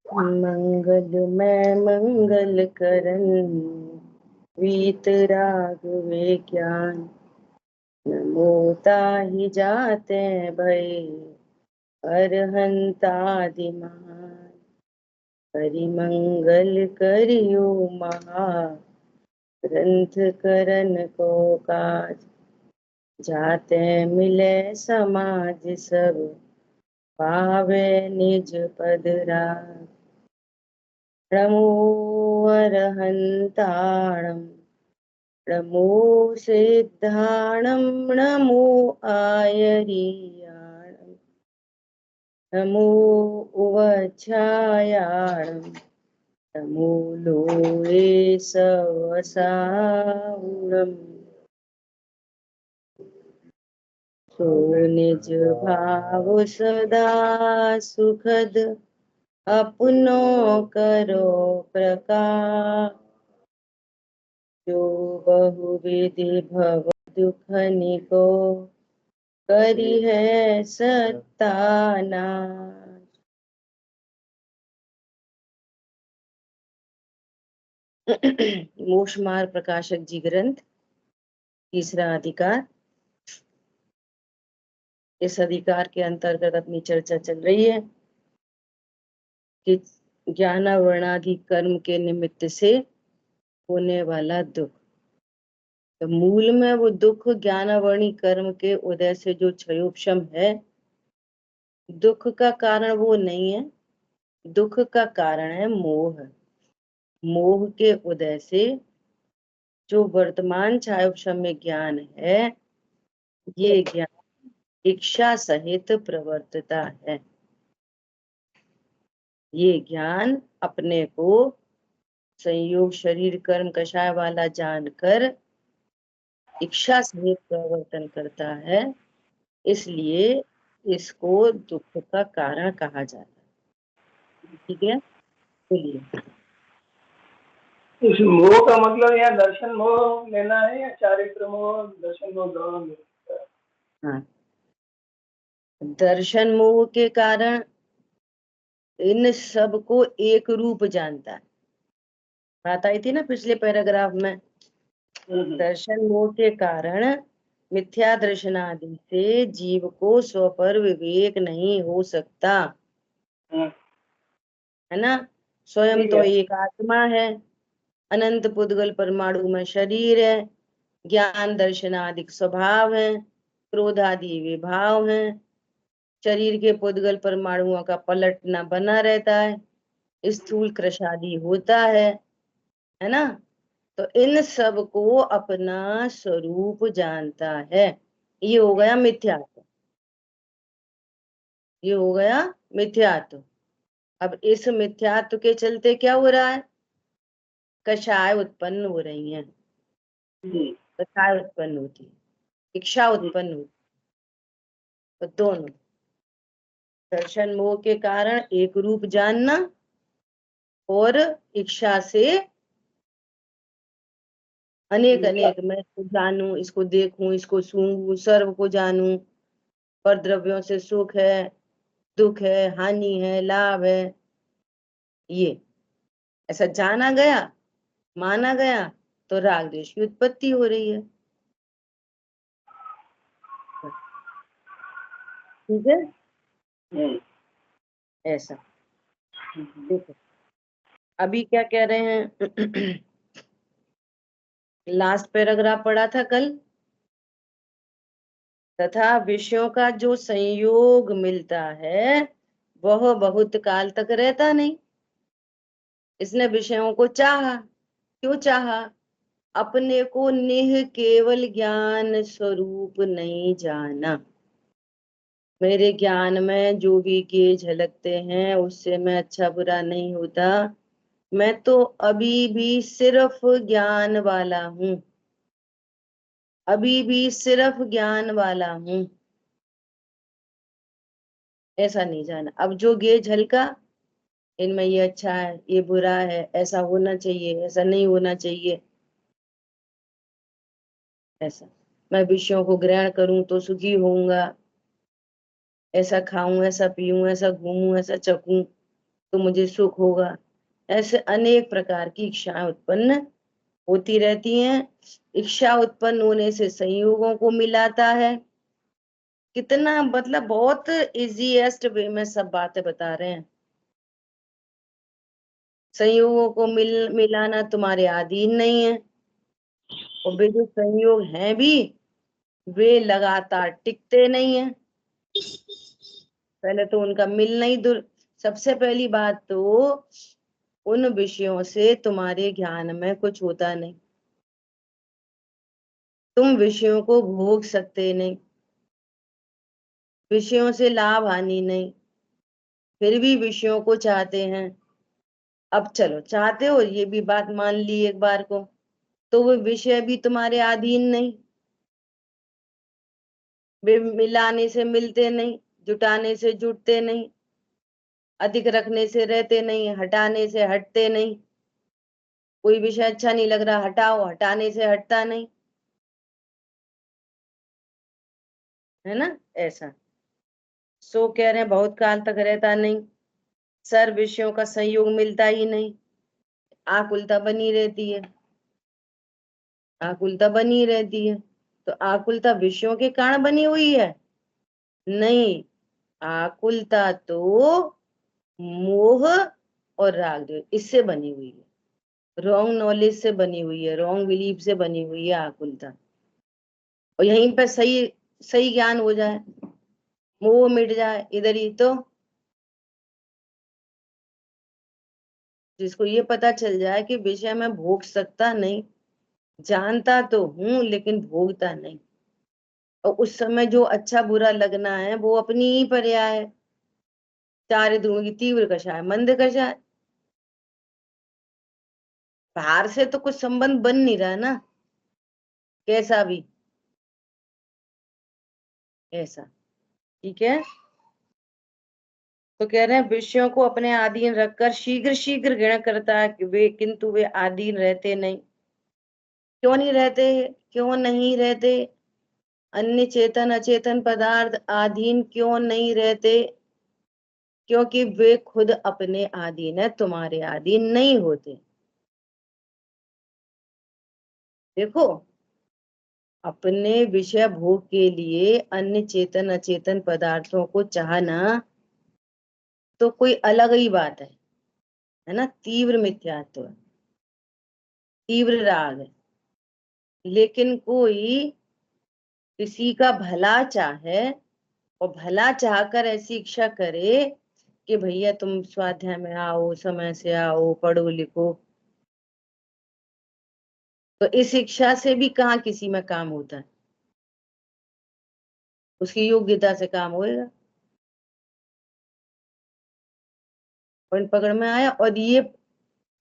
मंगलमय मंगल करन वीतराग ज्ञान। नमो ताहि जाते भय अरहंतादि महान। हरि मंगल करियो महा ग्रंथ करन को काज। जाते मिले समाज सब पावे निज पद राज। नमो अरहंताणं नमो सिद्धाणं नमो आयरीयाणं नमो उवच्छायाणं नमो लोये सवसाहुणम्। सो निज भाव सदा सुखद अपनो करो प्रकाश। जो बहुविधि भव दुख निको करी है सत्तानाश। मोक्ष मार्ग प्रकाशक जी ग्रंथ तीसरा अधिकार। इस अधिकार के अंतर्गत अपनी चर्चा चल रही है कि ज्ञानावरणादि कर्म के निमित्त से होने वाला दुख। तो मूल में वो दुख ज्ञानावरणी कर्म के उदय से जो क्षयोपशम है, दुख का कारण वो नहीं है। दुख का कारण है मोह। मोह के उदय से जो वर्तमान क्षयोपशम में ज्ञान है, ये ज्ञान इच्छा सहित प्रवर्तता है। ये ज्ञान अपने को संयोग शरीर कर्म कषाय वाला जानकर इच्छा सहित प्रवर्तन करता है, इसलिए इसको दुख का कारण कहा जाता है। ठीक है, बोलिए। इस मोह का मतलब यहाँ दर्शन मोह लेना है या चारित्र मोह, दर्शन मोह दोनों लेना है? हाँ, दर्शन मोह के कारण इन सब को एक रूप जानता है। बात आई थी ना पिछले पैराग्राफ में। दर्शन मोह के कारण मिथ्या दर्शनादि से जीव को स्व पर विवेक नहीं हो सकता, है ना। स्वयं तो एक आत्मा है, अनंत पुद्गल परमाणु में शरीर है, ज्ञान दर्शन आदि स्वभाव है, क्रोध आदि विभाव है, शरीर के पुद्गल परमाणुओं का पलटना बना रहता है, स्थूल कृशादि होता है ना। तो इन सब को अपना स्वरूप जानता है। ये हो गया मिथ्यात्व, ये हो गया मिथ्यात्व। अब इस मिथ्यात्व के चलते क्या हो रहा है? कषाय उत्पन्न हो रही हैं, कषाय उत्पन्न होती है, इच्छा उत्पन्न होती है। तो दोनों दर्शन मोह के कारण एक रूप जानना और इच्छा से अनेक अनेक, मैं इसको जानूं, इसको देखूं, इसको सूंघूं, सर्व को जानूं, पर द्रव्यों से सुख है, दुख है, हानि है, लाभ है, ये ऐसा जाना गया, माना गया, तो राग द्वेष की उत्पत्ति हो रही है। ठीक है, ऐसा। देखो अभी क्या कह रहे हैं। लास्ट पैराग्राफ पढ़ा था कल। तथा विषयों का जो संयोग मिलता है वह बहुत काल तक रहता नहीं। इसने विषयों को चाहा, क्यों चाहा? अपने को निह केवल ज्ञान स्वरूप नहीं जाना। मेरे ज्ञान में जो भी के झलकते हैं उससे मैं अच्छा बुरा नहीं होता, मैं तो अभी भी सिर्फ ज्ञान वाला हूं, अभी भी सिर्फ ज्ञान वाला हूं, ऐसा नहीं जाना। अब जो गे झलका, इनमें ये अच्छा है, ये बुरा है, ऐसा होना चाहिए, ऐसा नहीं होना चाहिए, ऐसा मैं विषयों को ग्रहण करूं तो सुखी होऊंगा, ऐसा खाऊं, ऐसा पीऊं, ऐसा घूमूं, ऐसा चखूं, तो मुझे सुख होगा। ऐसे अनेक प्रकार की इच्छाएं उत्पन्न होती रहती हैं। इच्छा उत्पन्न होने से संयोगों को मिलाता है। कितना मतलब बहुत इजीएस्ट वे में सब बातें बता रहे हैं। संयोगों को मिलाना तुम्हारे अधीन नहीं है। और वे जो संयोग हैं भी, वे लगातार टिकते नहीं है। पहले तो उनका मिलना ही दूर। सबसे पहली बात तो उन विषयों से तुम्हारे ज्ञान में कुछ होता नहीं। तुम विषयों को भोग सकते नहीं, विषयों से लाभ हानि नहीं, फिर भी विषयों को चाहते हैं। अब चलो, चाहते हो ये भी बात मान ली एक बार को, तो वो विषय भी तुम्हारे अधीन नहीं। वे मिलाने से मिलते नहीं, जुटाने से जुटते नहीं, अधिक रखने से रहते नहीं, हटाने से हटते नहीं। कोई विषय अच्छा नहीं लग रहा, हटाओ, हटाने से हटता नहीं, है ना। ऐसा सो कह रहे हैं बहुत काल तक रहता नहीं। सर्व विषयों का संयोग मिलता ही नहीं। आकुलता बनी रहती है, आकुलता बनी रहती है। तो आकुलता विषयों के कारण बनी हुई है? नहीं, आकुलता तो मोह और राग जो इससे बनी हुई है, रॉन्ग नॉलेज से बनी हुई है, रॉन्ग बिलीफ से बनी हुई है आकुलता। और यहीं पर सही सही ज्ञान हो जाए, मोह मिट जाए इधर ही, तो जिसको ये पता चल जाए कि विषय में भोग सकता नहीं, जानता तो हूं लेकिन भोगता नहीं, और उस समय जो अच्छा बुरा लगना है वो अपनी ही पर्याय है। चार धुओं की तीव्र कषाय मंद कषाय। बाहर से तो कुछ संबंध बन नहीं रहा ना, कैसा भी। ऐसा ठीक है। तो कह रहे हैं विषयों को अपने अधीन रखकर शीघ्र शीघ्र ग्रहण करता है कि वे, किंतु वे अधीन रहते नहीं। क्यों नहीं रहते? क्यों नहीं रहते? अन्य चेतन अचेतन पदार्थ अधीन क्यों नहीं रहते? क्योंकि वे खुद अपने अधीन है, तुम्हारे अधीन नहीं होते। देखो, अपने विषय भोग के लिए अन्य चेतन अचेतन पदार्थों को चाहना तो कोई अलग ही बात है ना। तीव्र मिथ्यात्व है, तीव्र राग है। लेकिन कोई किसी का भला चाहे और भला चाहकर ऐसी इच्छा करे कि भैया तुम स्वाध्याय में आओ, समय से आओ, पढ़ो लिखो, तो इस इच्छा से भी कहाँ किसी में काम होता है? उसकी योग्यता से काम होएगा। पॉइंट पकड़ में आया। और ये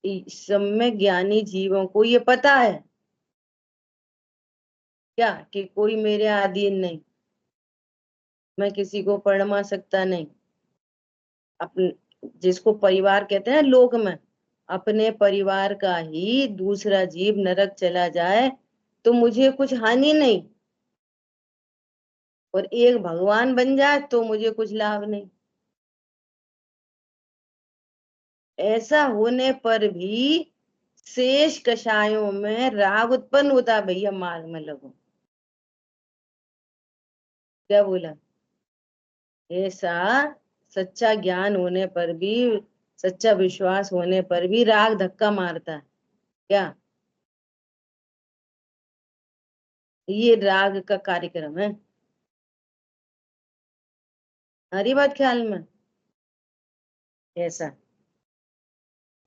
इस सब में ज्ञानी जीवों को ये पता है क्या, कि कोई मेरे अधीन नहीं, मैं किसी को परमा सकता नहीं। अपने, जिसको परिवार कहते हैं लोक में, अपने परिवार का ही दूसरा जीव नरक चला जाए तो मुझे कुछ हानि नहीं, और एक भगवान बन जाए तो मुझे कुछ लाभ नहीं। ऐसा होने पर भी शेष कषायों में राग उत्पन्न होता है। भैया मार्ग में लगो। क्या बोला? ऐसा सच्चा ज्ञान होने पर भी, सच्चा विश्वास होने पर भी राग धक्का मारता है। क्या? ये राग का कार्यक्रम है। हरी बात ख्याल में। ऐसा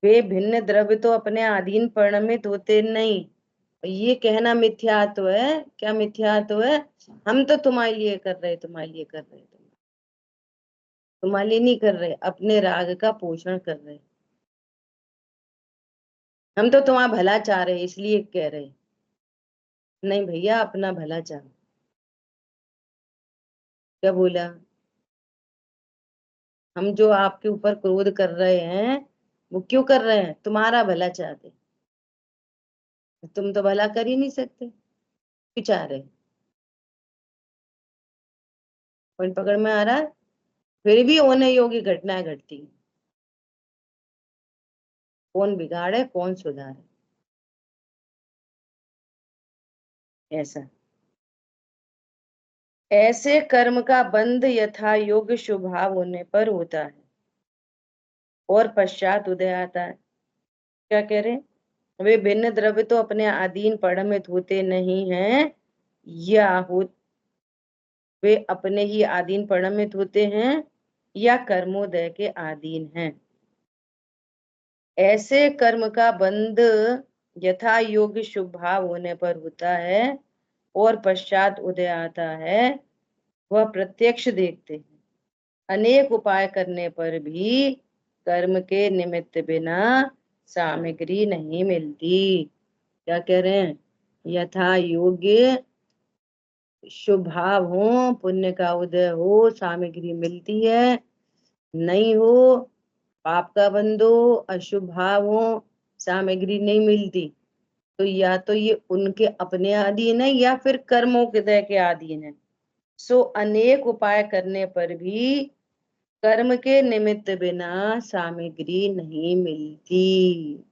वे भिन्न द्रव्य तो अपने अधीन परिणमित होते नहीं। ये कहना मिथ्यात्व है। क्या मिथ्यात्व है? हम तो तुम्हारे लिए कर रहे, तुम्हारे लिए कर रहे, तुम्हारे लिए नहीं कर रहे, अपने राग का पोषण कर रहे। हम तो तुम्हारा भला चाह रहे इसलिए कह रहे। नहीं भैया, अपना भला चाह। क्या बोला? हम जो आपके ऊपर क्रोध कर रहे हैं वो क्यों कर रहे हैं? तुम्हारा भला चाहते। तुम तो भला कर ही नहीं सकते, क्यों चाह रहे? पॉइंट पकड़ में आ रहा है? फिर भी होने योग्य घटनाएं घटती हैं। कौन बिगाड़े कौन सुधारे, ऐसा। ऐसे कर्म का बंध यथा योग्य स्वभाव होने पर होता है और पश्चात उदय आता है। क्या कह रहे हैं? वे भिन्न द्रव्य तो अपने अधीन परिणमित होते नहीं हैं, या हो वे अपने ही अधीन परिणमित होते हैं या कर्मोदय के अधीन हैं। ऐसे कर्म का बंध यथा योग्य शुभ भाव होने पर होता है और पश्चात उदय आता है, वह प्रत्यक्ष देखते हैं। अनेक उपाय करने पर भी कर्म के निमित्त बिना सामग्री नहीं मिलती। क्या कह रहे हैं? यथा योग्य शुभ भाव हो, पुण्य का उदय हो, सामग्री मिलती है। नहीं हो, पाप का बंधो, अशुभ भाव हो, सामग्री नहीं मिलती, तो या तो ये उनके अपने अधीन है या फिर कर्मों के दय के अधीन है। सो अनेक उपाय करने पर भी कर्म के निमित्त बिना सामग्री नहीं मिलती।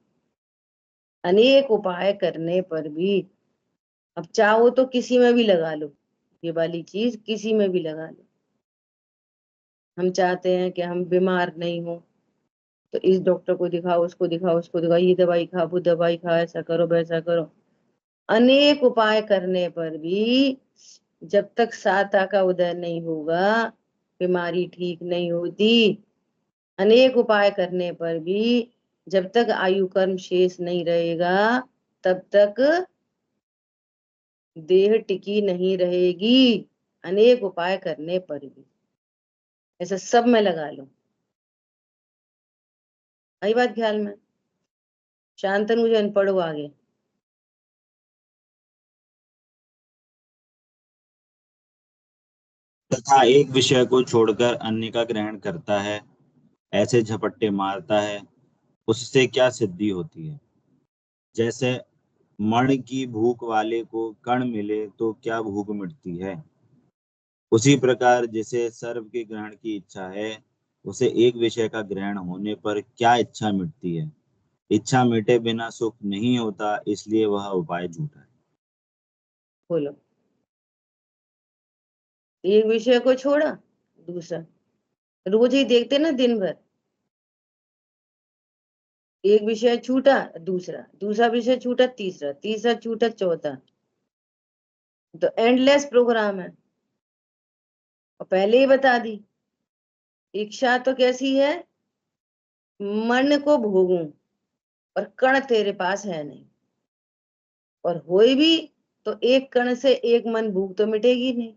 अनेक उपाय करने पर भी, अब चाहो तो किसी में भी लगा लो, ये वाली चीज किसी में भी लगा लो। हम चाहते हैं कि हम बीमार नहीं हो, तो इस डॉक्टर को दिखाओ, उसको दिखाओ, उसको दिखाओ, ये दवाई खा, वो दवाई खा, ऐसा करो वैसा करो। अनेक उपाय करने पर भी जब तक साता का उदय नहीं होगा, बीमारी ठीक नहीं होती। अनेक उपाय करने पर भी जब तक आयु कर्म शेष नहीं रहेगा, तब तक देह टिकी नहीं रहेगी। अनेक उपाय करने पर भी, ऐसा सब में लगा लो। आई बात ख्याल में? शांतनु मुझे अनपढ़ हो आगे। तथा एक विषय को छोड़कर अन्य का ग्रहण करता है, ऐसे झपट्टे मारता है, उससे क्या सिद्धि होती है? जैसे मण की भूख वाले को कण मिले तो क्या भूख मिटती है? उसी प्रकार जिसे सर्व के ग्रहण की इच्छा है, उसे एक विषय का ग्रहण होने पर क्या इच्छा मिटती है? इच्छा मिटे बिना सुख नहीं होता, इसलिए वह उपाय झूठा है। बोलो। एक विषय को छोड़ा, दूसरा रोज ही देखते ना दिन भर, एक विषय छूटा, दूसरा दूसरा विषय छूटा, तीसरा तीसरा छूटा, चौथा, तो एंडलेस प्रोग्राम है। और पहले ही बता दी, इच्छा तो कैसी है? मन को भोगूं, और कण तेरे पास है नहीं, और होए भी तो एक कण से एक मन भूख तो मिटेगी नहीं।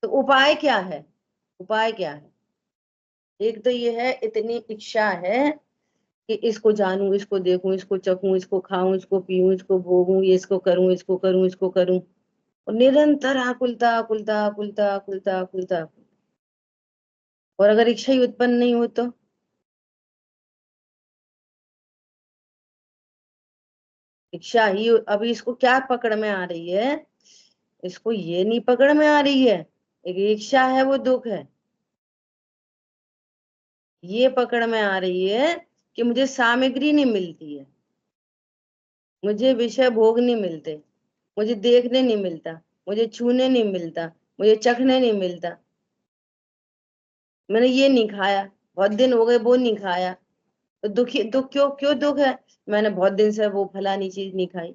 तो उपाय क्या है? उपाय क्या है? एक तो ये है, इतनी इच्छा है कि इसको जानूं, इसको देखूं, इसको चखूं, इसको खाऊं, इसको पीऊं, इसको भोगूं, ये इसको करूं, इसको करूं, इसको करूं, और निरंतर आकुलता आकुलता आकुलता आकुलता आकुलता। और अगर इच्छा ही उत्पन्न नहीं हो तो इच्छा ही, अभी इसको क्या पकड़ में आ रही है? इसको ये नहीं पकड़ में आ रही है एक इच्छा है वो दुख है, ये पकड़ में आ रही है कि मुझे सामग्री नहीं मिलती है, मुझे विषय भोग नहीं मिलते, मुझे देखने नहीं मिलता, मुझे छूने नहीं मिलता, मुझे चखने नहीं मिलता, मैंने ये नहीं खाया, बहुत दिन हो गए वो नहीं खाया, तो दुखी, दुख क्यों, क्यों दुख है? मैंने बहुत दिन से वो फलानी चीज नहीं खाई।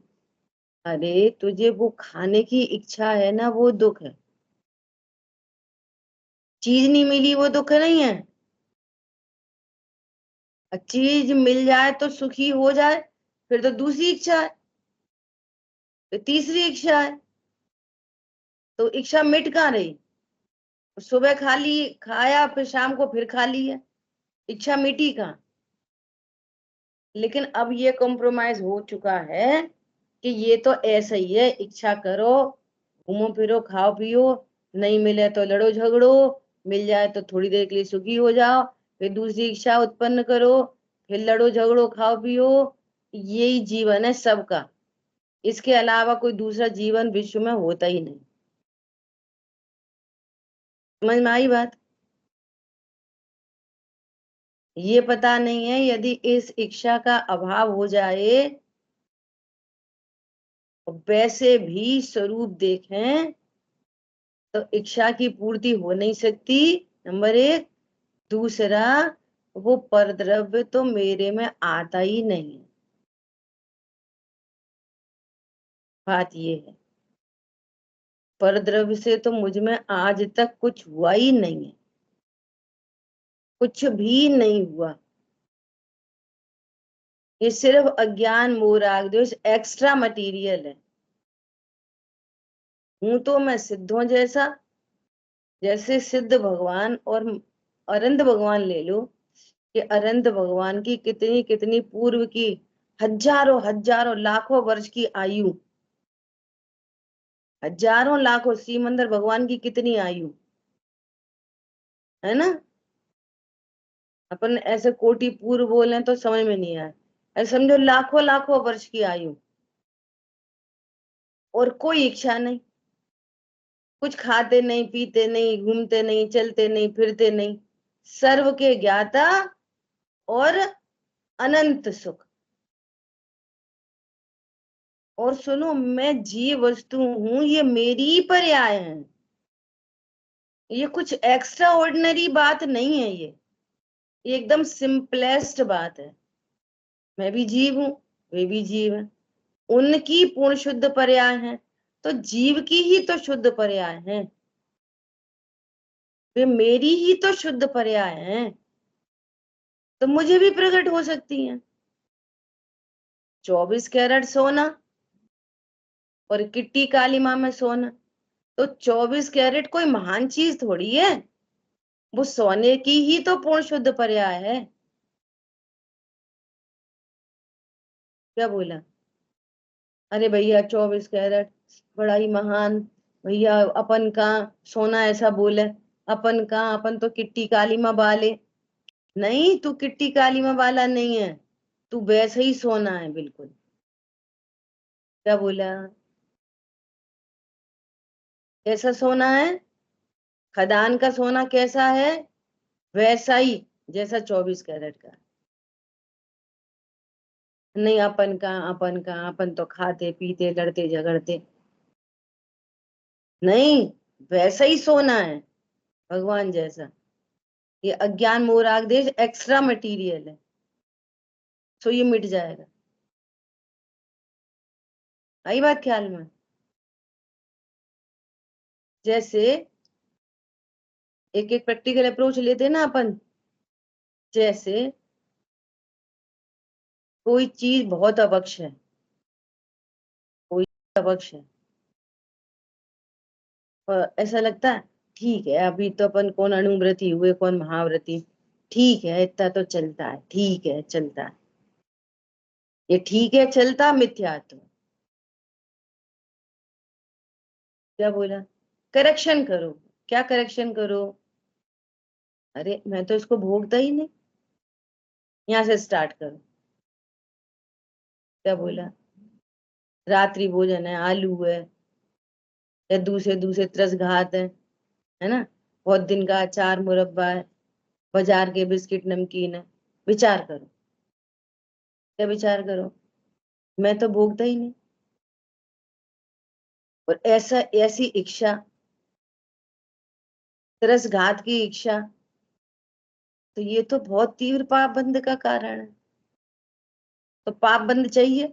अरे तुझे वो खाने की इच्छा है ना, वो दुख है। चीज नहीं मिली वो दुख नहीं है। चीज मिल जाए तो सुखी हो जाए, फिर तो दूसरी इच्छा है, फिर तीसरी इच्छा है, तो इच्छा मिट कहाँ रही? सुबह खा ली, खाया, फिर शाम को फिर खा ली है, इच्छा मिटी कहाँ? लेकिन अब ये कॉम्प्रोमाइज हो चुका है कि ये तो ऐसा ही है, इच्छा करो, घूमो फिरो, खाओ पियो, नहीं मिले तो लड़ो झगड़ो, मिल जाए तो थोड़ी देर के लिए सुखी हो जाओ, फिर दूसरी इच्छा उत्पन्न करो, फिर लड़ो झगड़ो खाओ पियो। यही जीवन है सबका, इसके अलावा कोई दूसरा जीवन विश्व में होता ही नहीं। समझ में आई बात? ये पता नहीं है यदि इस इच्छा का अभाव हो जाए, वैसे भी स्वरूप देखें तो इच्छा की पूर्ति हो नहीं सकती, नंबर एक। दूसरा, वो परद्रव्य तो मेरे में आता ही नहीं है। बात ये है, परद्रव्य से तो मुझ में आज तक कुछ हुआ ही नहीं है, कुछ भी नहीं हुआ। ये सिर्फ अज्ञान मोह राग द्वेष एक्स्ट्रा मटेरियल है। हूं तो मैं सिद्धों जैसा, जैसे सिद्ध भगवान और अरंत भगवान ले लो, कि अरंत भगवान की कितनी कितनी पूर्व की हजारों हजारों लाखों वर्ष की आयु, हजारों लाखों सिमंदर भगवान की कितनी आयु है ना। अपन ऐसे कोटि पूर्व बोले तो समझ में नहीं आए, ऐसे समझो लाखों लाखों वर्ष की आयु, और कोई इच्छा नहीं, कुछ खाते नहीं पीते नहीं घूमते नहीं चलते नहीं फिरते नहीं, सर्व के ज्ञाता और अनंत सुख। और सुनो, मैं जीव वस्तु हूं, ये मेरी ही पर्याय है, ये कुछ एक्स्ट्रा ऑर्डिनरी बात नहीं है, ये एकदम सिंपलेस्ट बात है। मैं भी जीव हूं, वे भी जीव है, उनकी पूर्ण शुद्ध पर्याय है, तो जीव की ही तो शुद्ध पर्याय है, वे मेरी ही तो शुद्ध पर्याय है, तो मुझे भी प्रकट हो सकती हैं। 24 कैरेट सोना और किट्टी काली मां में सोना, तो 24 कैरेट कोई महान चीज थोड़ी है, वो सोने की ही तो पूर्ण शुद्ध पर्याय है। क्या बोला? अरे भैया 24 कैरेट बड़ा ही महान, भैया अपन का सोना ऐसा बोले, अपन का, अपन तो किट्टी काली मां वाले। नहीं, तू किट्टी काली मां वाला नहीं है, तू वैसे ही सोना है बिल्कुल। क्या बोला? कैसा सोना है? खदान का सोना कैसा है? वैसा ही, जैसा 24 कैरेट का। नहीं, अपन का, अपन का, अपन तो खाते पीते लड़ते झगड़ते, नहीं, वैसा ही सोना है भगवान जैसा। ये अज्ञान मोह राग द्वेष एक्स्ट्रा मटेरियल है, सो ये मिट जाएगा। आई बात ख्याल में? जैसे एक एक प्रैक्टिकल अप्रोच लेते हैं ना अपन, जैसे कोई चीज बहुत अवक्ष है, कोई अवक्ष है, और ऐसा लगता है ठीक है, अभी तो अपन कौन अणुव्रती हुए कौन महाव्रती, ठीक है इतना तो चलता है, ठीक है चलता है, ये ठीक है चलता मिथ्यात्व। क्या बोला? करेक्शन करो। क्या करेक्शन करो? अरे मैं तो इसको भोगता ही नहीं, यहाँ से स्टार्ट करो। क्या बोला? रात्रि भोजन है, आलू है, या दूसरे दूसरे त्रस घात है ना, बहुत दिन का अचार मुरब्बा है, बाजार के बिस्किट नमकीन है। विचार करो। क्या विचार करो? मैं तो भोगता ही नहीं, और ऐसा, ऐसी इच्छा, त्रस घात की इच्छा, तो ये तो बहुत तीव्र पाप बंध का कारण है। तो पाप बंध चाहिए,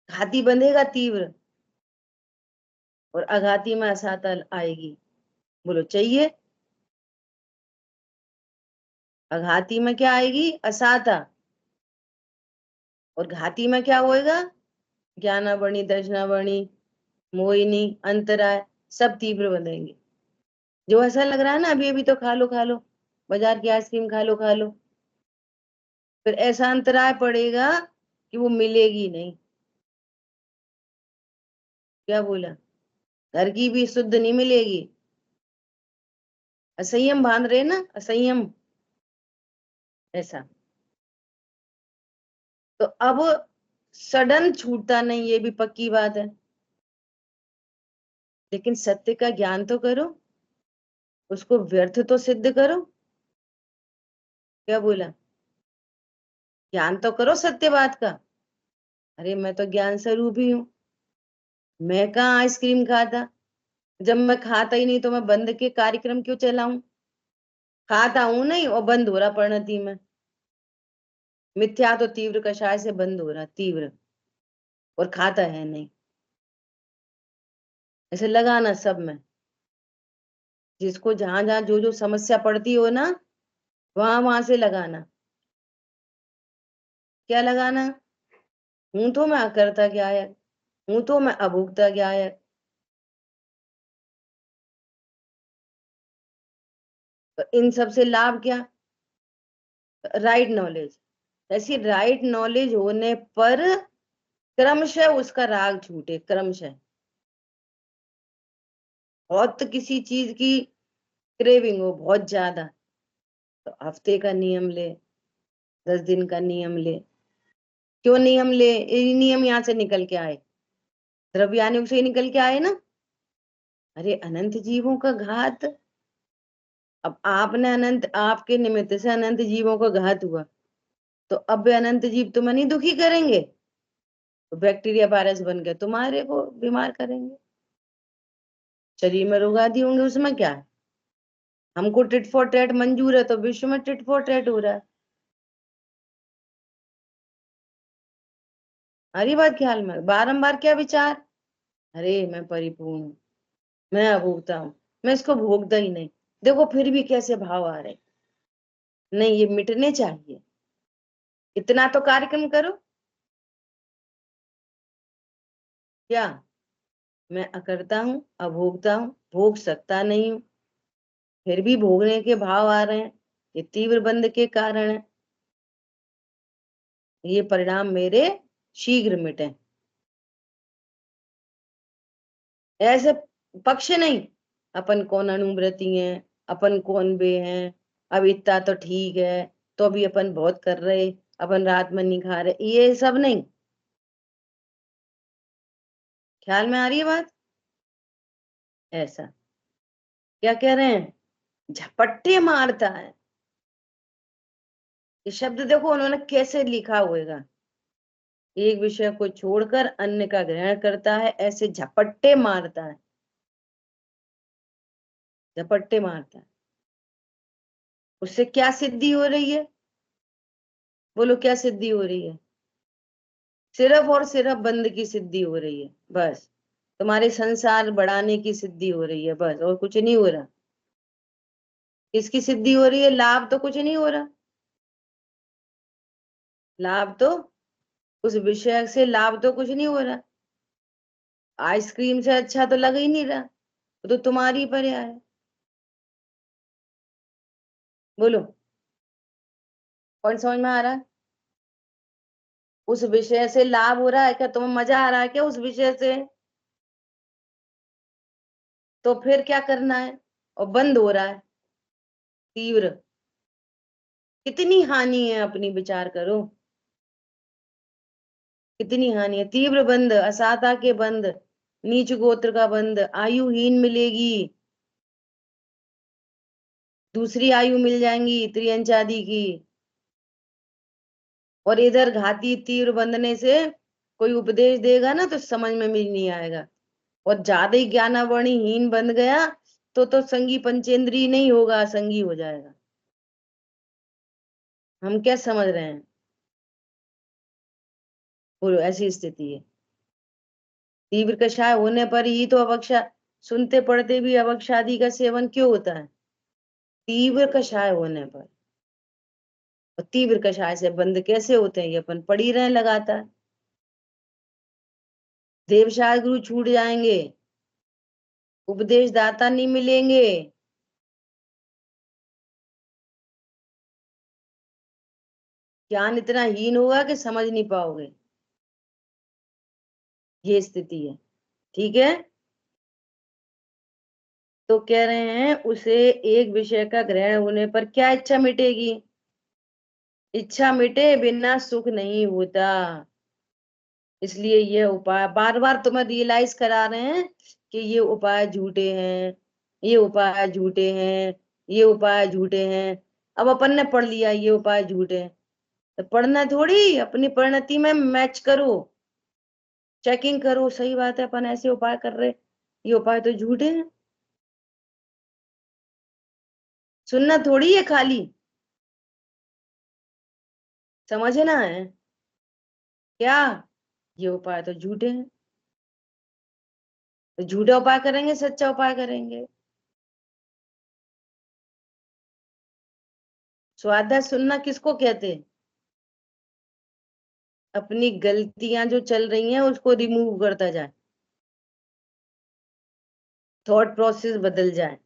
घाती बंधेगा तीव्र, और अघाती में असाता आएगी। बोलो चाहिए? अघाती में क्या आएगी? असाता। और घाती में क्या होएगा? ज्ञानावरणी, दर्शनावरणी, मोहिनी, अंतराय, सब तीव्र बनेंगे। जो ऐसा लग रहा है ना अभी अभी तो खा लो खा लो, बाजार की आइसक्रीम खा लो, फिर ऐसा अंतराय पड़ेगा कि वो मिलेगी नहीं। क्या बोला? घर की भी शुद्ध नहीं मिलेगी, असंयम बांध रहे ना, असंयम ऐसा। तो अब सडन छूटता नहीं, ये भी पक्की बात है, लेकिन सत्य का ज्ञान तो करो, उसको व्यर्थ तो सिद्ध करो। क्या बोला? ज्ञान तो करो सत्यवाद का। अरे मैं तो ज्ञान स्वरूप ही हूँ। मैं कहाँ आइसक्रीम खाता? जब मैं खाता ही नहीं तो मैं बंद के कार्यक्रम क्यों चलाऊं? खाता हूं नहीं और बंद हो रहा परिणति में। मिथ्या तो तीव्र कषाय से बंद हो रहा, तीव्र, और खाता है नहीं। ऐसे लगाना सब में, जिसको जहां जहां जो जो समस्या पड़ती हो ना, वहां वहां से लगाना। क्या लगाना? हूं तो मैं अकर्ता ज्ञायक, हूं तो मैं अभोक्ता ज्ञायक। तो इन सब से लाभ क्या? Right knowledge. ऐसी राइट नॉलेज होने पर क्रमशः उसका राग छूटे, क्रमशः। बहुत किसी चीज की क्रेविंग हो बहुत ज्यादा, तो हफ्ते का नियम ले, 10 दिन का नियम ले। क्यों नियम ले? ये नियम यहाँ से निकल के आए, द्रव्यानुग से ही निकल के आए ना। अरे अनंत जीवों का घात, अब आपने अनंत, आपके निमित्त से अनंत जीवों का घात हुआ, तो अब भी अनंत जीव तुम्हें नहीं दुखी करेंगे? तो बैक्टीरिया वायरस बन के तुम्हारे को बीमार करेंगे, शरीर में रोग आदि होंगे, उसमें क्या है? हमको टिट फॉर टैट मंजूर है, तो विश्व में टिट फॉर टैट हो रहा है। हरी बात ख्याल में बारंबार क्या विचार? अरे मैं परिपूर्ण हूँ, मैं अभोक्ता हूँ, मैं इसको भोगता ही नहीं। देखो फिर भी कैसे भाव आ रहे। नहीं, ये मिटने चाहिए। इतना तो कार्यक्रम करो। क्या? मैं अकर्ता हूँ, अभोक्ता हूँ, भोग सकता नहीं हूँ, फिर भी भोगने के भाव आ रहे हैं। ये तीव्र बंध के कारण है। ये परिणाम मेरे शीघ्र मिटे। ऐसे पक्ष नहीं, अपन कौन अनुव्रती हैं, अपन कौन बे हैं, अब इतना तो ठीक है, तो अभी अपन बहुत कर रहे, अपन रात में नहीं खा रहे, ये सब नहीं। ख्याल में आ रही है बात? ऐसा क्या कह रहे हैं? झपट्टे मारता है। ये शब्द देखो उन्होंने कैसे लिखा होगा। एक विषय को छोड़कर अन्य का ग्रहण करता है, ऐसे झपट्टे मारता है, झपट्टे मारता है। उससे क्या सिद्धि हो रही है? बोलो क्या सिद्धि हो रही है? सिर्फ और सिर्फ बंद की सिद्धि हो रही है, बस। तुम्हारे संसार बढ़ाने की सिद्धि हो रही है, बस, और कुछ नहीं हो रहा। किसकी सिद्धि हो रही है? लाभ तो कुछ नहीं हो रहा। लाभ तो, उस विषय से लाभ तो कुछ नहीं हो रहा। आइसक्रीम से अच्छा तो लग ही नहीं रहा, वो तो तुम्हारी पर है। बोलो कौन समझ में आ रहा है? उस विषय से लाभ हो रहा है क्या? तुम्हें मजा आ रहा है क्या उस विषय से? तो फिर क्या करना है? और बंद हो रहा है तीव्र, कितनी हानि है अपनी, विचार करो। कितनी हानि है। तीव्र बंद, असाता के बंद, नीच गोत्र का बंद, आयुहीन मिलेगी, दूसरी आयु मिल जाएंगी त्रियंचादि की। और इधर घाती तीव्र बंधने से कोई उपदेश देगा ना तो समझ में भी नहीं आएगा। और ज्यादा ही ज्ञानावरणहीन बन गया तो संगी पंचेंद्री नहीं होगा, संगी हो जाएगा। हम क्या समझ रहे हैं? बोलो ऐसी स्थिति है। तीव्र कषाय होने पर ही तो अवक्षा, सुनते पढ़ते भी अवक्षादि का सेवन क्यों होता है? तीव्र कषाय होने पर। और तीव्र कषाय से बंद कैसे होते हैं? ये अपन पढ़ ही रहे लगातार। देवशास्त्र गुरु छूट जाएंगे, उपदेश दाता नहीं मिलेंगे, ज्ञान इतना हीन होगा कि समझ नहीं पाओगे। ये स्थिति है, ठीक है। तो कह रहे हैं उसे एक विषय का ग्रहण होने पर क्या इच्छा मिटेगी? इच्छा मिटे बिना सुख नहीं होता। इसलिए ये उपाय बार बार तुम्हें रियलाइज करा रहे हैं कि ये उपाय झूठे हैं, ये उपाय झूठे हैं, ये उपाय झूठे हैं। अब अपन ने पढ़ लिया ये उपाय झूठे हैं, तो पढ़ना थोड़ी, अपनी परिणति में मैच करो, चेकिंग करो, सही बात है अपन ऐसे उपाय कर रहे, ये उपाय तो झूठे हैं। सुनना थोड़ी है खाली, समझना है क्या, ये उपाय तो झूठे हैं। तो झूठा उपाय करेंगे सच्चा उपाय करेंगे। स्वाध्याय सुनना किसको कहते हैं? अपनी गलतियां जो चल रही हैं उसको रिमूव करता जाए, थॉट प्रोसेस बदल जाए,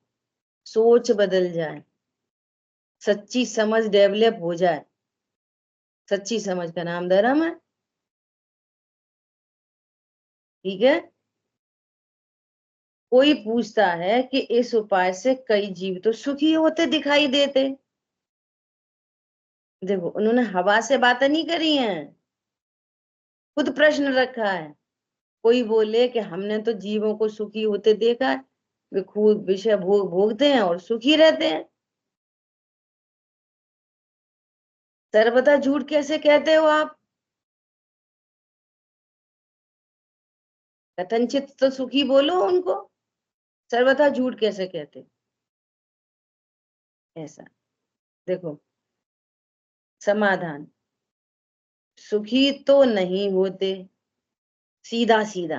सोच बदल जाए, सच्ची समझ डेवलप हो जाए। सच्ची समझ का नाम धर्म है, ठीक है। कोई पूछता है कि इस उपाय से कई जीव तो सुखी होते दिखाई देते। देखो उन्होंने हवा से बातें नहीं करी हैं, खुद प्रश्न रखा है। कोई बोले कि हमने तो जीवों को सुखी होते देखा है, वे खूब विषय भोगते हैं और सुखी रहते हैं। सर्वथा झूठ कैसे कहते हो आप? कथनचित तो सुखी बोलो उनको, सर्वथा झूठ कैसे कहते? ऐसा देखो समाधान, सुखी तो नहीं होते, सीधा सीधा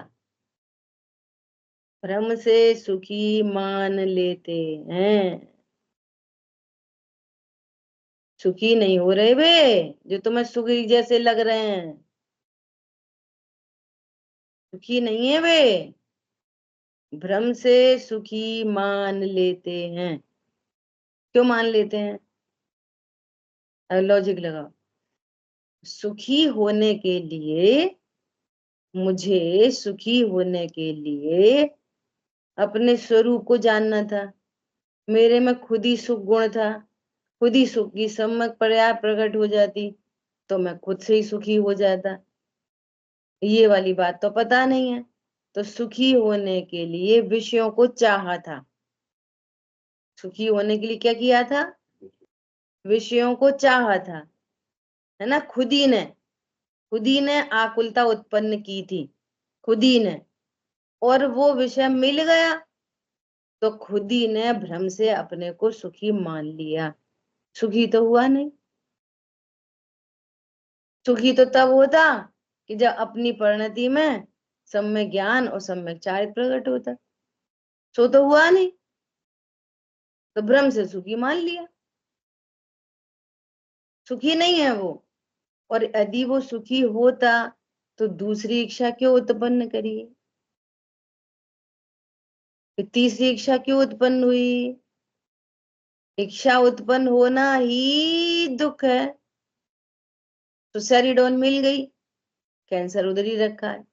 भ्रम से सुखी मान लेते हैं। सुखी नहीं हो रहे वे, जो तुम्हें सुखी जैसे लग रहे हैं, सुखी नहीं है वे, भ्रम से सुखी मान लेते हैं। क्यों मान लेते हैं? लॉजिक लगाओ। सुखी होने के लिए, मुझे सुखी होने के लिए अपने स्वरूप को जानना था, मेरे में खुद ही सुख गुण था, खुद ही सुख की सम्यक पर्याय प्रकट हो जाती तो मैं खुद से ही सुखी हो जाता। ये वाली बात तो पता नहीं है। तो सुखी होने के लिए विषयों को चाहा था, सुखी होने के लिए क्या किया था? विषयों को चाहा था, है ना। खुद ही ने आकुलता उत्पन्न की थी, खुद ही ने, और वो विषय मिल गया तो खुद ही ने भ्रम से अपने को सुखी मान लिया। सुखी तो हुआ नहीं। सुखी तो तब होता कि जब अपनी परिणति में सम्यक ज्ञान और सम्यक चारित्र प्रकट होता। सो तो हुआ नहीं, तो भ्रम से सुखी मान लिया, सुखी नहीं है वो। और यदि वो सुखी होता तो दूसरी इच्छा क्यों उत्पन्न करी, फिर तीसरी इच्छा क्यों उत्पन्न हुई? इच्छा उत्पन्न होना ही दुख है। तो सेरिडोन मिल गई, कैंसर उधर ही रखा है,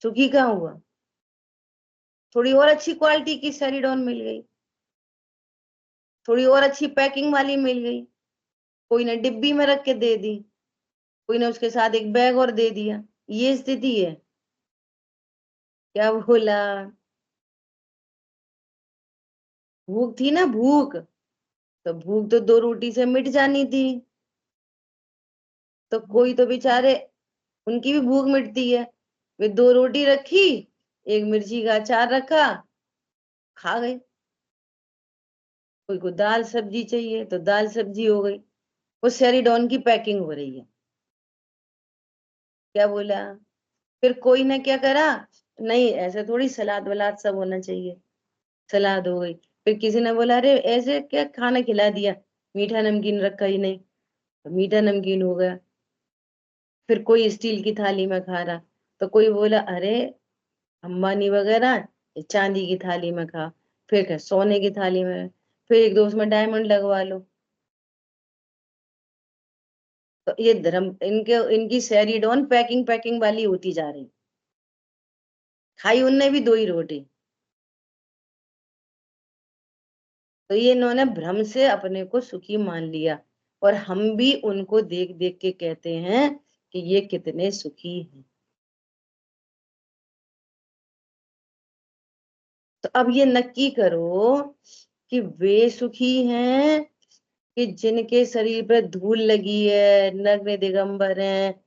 सुखी कहाँ हुआ? थोड़ी और अच्छी क्वालिटी की सेरिडोन मिल गई, थोड़ी और अच्छी पैकिंग वाली मिल गई, कोई ने डिब्बी में रख के दे दी, कोई ने उसके साथ एक बैग और दे दिया। ये स्थिति है। क्या बोला? भूख थी ना, भूख, तो भूख तो 2 रोटी से मिट जानी थी। तो कोई तो बेचारे, उनकी भी भूख मिटती है, वे 2 रोटी रखी, एक मिर्ची का अचार रखा, खा गए। कोई को दाल सब्जी चाहिए तो दाल सब्जी हो गई। वो सेरिडॉन की पैकिंग हो रही है। क्या बोला? फिर कोई ने क्या करा, नहीं ऐसे थोड़ी सलाद वलाद सब होना चाहिए, सलाद हो गई। फिर किसी ने बोला अरे ऐसे क्या खाना खिला दिया, मीठा नमकीन रखा ही नहीं, तो मीठा नमकीन हो गया। फिर कोई स्टील की थाली में खा रहा, तो कोई बोला अरे अंबानी वगैरह ये चांदी की थाली में खा, फिर क्या सोने की थाली में, फिर एक दो उसमें डायमंड लगवा लो। तो ये धर्म, इनकी सैरीडोन पैकिंग पैकिंग वाली होती जा रही। खाई उनने भी 2 ही रोटी। तो ये इन्होंने भ्रम से अपने को सुखी मान लिया, और हम भी उनको देख देख के कहते हैं कि ये कितने सुखी हैं। तो अब ये नक्की करो कि वे सुखी हैं कि जिनके शरीर पर धूल लगी है, नग्न दिगंबर हैं,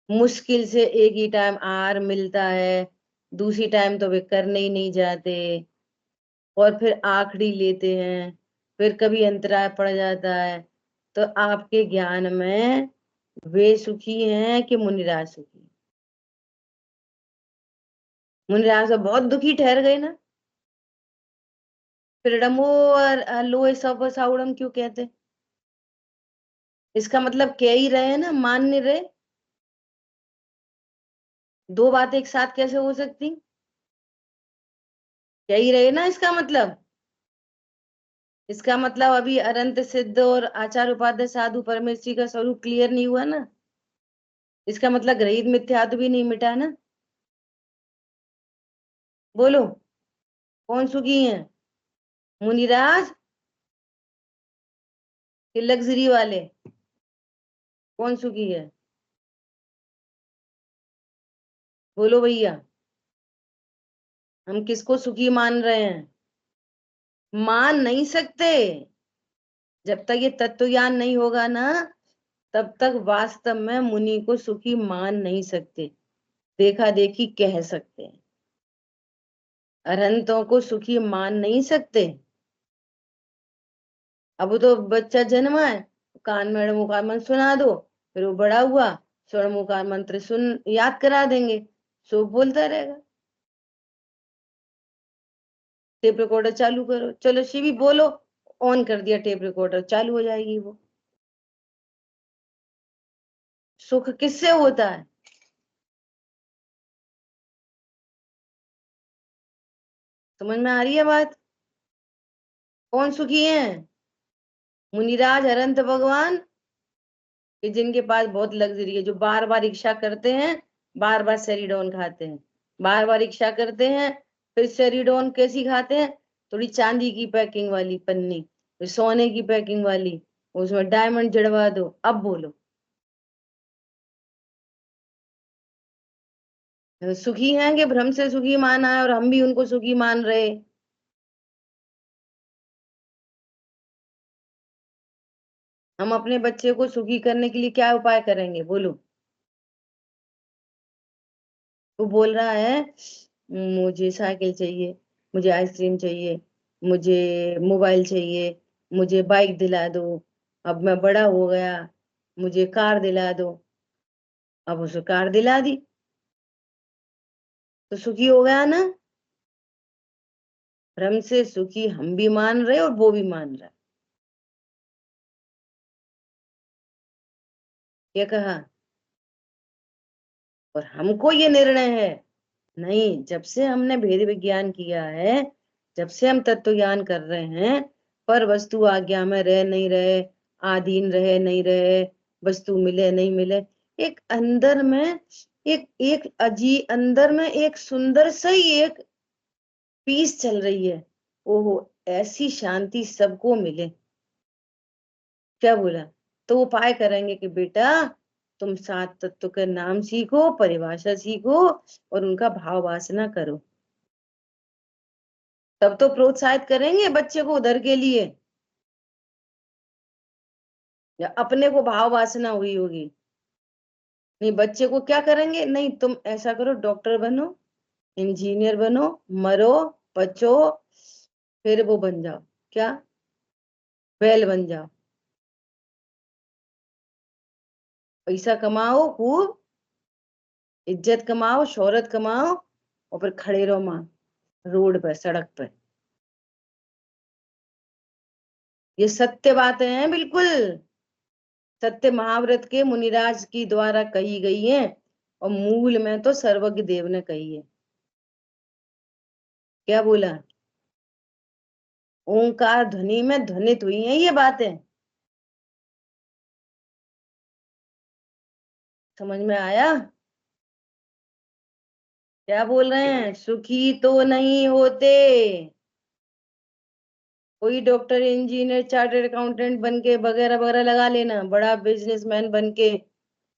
मुश्किल से एक ही टाइम आहार मिलता है, दूसरी टाइम तो वे करने ही नहीं जाते, और फिर आखड़ी लेते हैं, फिर कभी अंतराय पड़ जाता है। तो आपके ज्ञान में वे सुखी हैं कि मुनिराज सुखी? मुनिराज तो बहुत दुखी ठहर गए ना। फिर डमो और लोए सब साउड़म क्यों कहते? इसका मतलब कह ही रहे हैं ना, मान नहीं रहे। दो बातें एक साथ कैसे हो सकती? कह ही रहे ना इसका मतलब। इसका मतलब अभी अनंत सिद्ध और आचार्य उपाध्याय साधु परमेश्वरी का स्वरूप क्लियर नहीं हुआ ना। इसका मतलब ग्रहित मिथ्यात्व भी नहीं मिटा ना। बोलो, कौन सुखी है? मुनिराज कि लग्जरी वाले? कौन सुखी है? बोलो भैया, हम किसको सुखी मान रहे हैं? मान नहीं सकते। जब तक ये तत्व ज्ञान नहीं होगा ना, तब तक वास्तव में मुनि को सुखी मान नहीं सकते। देखा देखी कह सकते हैं, अरहंतों को सुखी मान नहीं सकते। अब तो बच्चा जन्मा है, कान में णमुकार मंत्र सुना दो, फिर वो बड़ा हुआ, स्वर्णमुकार मंत्र सुन याद करा देंगे, सो बोलता रहेगा। टेप रिकॉर्डर चालू करो, चलो शिवी बोलो, ऑन कर दिया टेप रिकॉर्डर, चालू हो जाएगी वो। सुख किससे होता है? समझ में आ रही है बात? कौन सुखी है? मुनिराज अरंत भगवान, कि जिनके पास बहुत लग्जरी है, जो बार बार इच्छा करते हैं, बार बार सेरिडोन खाते हैं, बार बार इच्छा करते हैं, फिर सेरिडोन कैसी खाते हैं? थोड़ी चांदी की पैकिंग वाली पन्नी, फिर सोने की पैकिंग वाली, उसमें डायमंड जड़वा दो। अब बोलो, सुखी हैं कि भ्रम से सुखी माना है और हम भी उनको सुखी मान रहे? हम अपने बच्चे को सुखी करने के लिए क्या उपाय करेंगे? बोलो। वो बोल रहा है मुझे साइकिल चाहिए, मुझे आइसक्रीम चाहिए, मुझे मोबाइल चाहिए, मुझे बाइक दिला दो, अब मैं बड़ा हो गया, मुझे कार दिला दो। अब उसे कार दिला दी तो सुखी हो गया ना। भ्रम से सुखी हम भी मान रहे और वो भी मान रहा है। क्या कहा? और हमको ये निर्णय है, नहीं, जब से हमने भेद विज्ञान किया है, जब से हम तत्व ज्ञान कर रहे हैं, पर वस्तु आज्ञा में रहे नहीं रहे, आधीन रहे नहीं रहे, वस्तु मिले नहीं मिले, एक अंदर में एक एक अजी अंदर में एक सुंदर सा ही एक पीस चल रही है। ओहो, ऐसी शांति सबको मिले। क्या बोला? तो उपाय करेंगे कि बेटा तुम सात तत्व के नाम सीखो, परिभाषा सीखो और उनका भाव वासना करो। तब तो प्रोत्साहित करेंगे बच्चे को उधर के लिए, या अपने को भाव वासना हुई होगी। नहीं, बच्चे को क्या करेंगे? नहीं, तुम ऐसा करो, डॉक्टर बनो, इंजीनियर बनो, मरो, बचो, फिर वो बन जाओ, क्या, बैल बन जाओ, पैसा कमाओ खूब, इज्जत कमाओ, शोहरत कमाओ, और फिर खड़े रहो मां रोड पर, सड़क पर। ये सत्य बातें हैं, बिल्कुल सत्य महाव्रत के मुनिराज की द्वारा कही गई हैं, और मूल में तो सर्वज्ञ देव ने कही है। क्या बोला? ओंकार ध्वनि में ध्वनित हुई हैं ये बातें। समझ में आया? क्या बोल रहे हैं? सुखी तो नहीं होते। कोई डॉक्टर, इंजीनियर, चार्टर्ड अकाउंटेंट बन के वगैरह वगैरह लगा लेना, बड़ा बिजनेसमैन बन के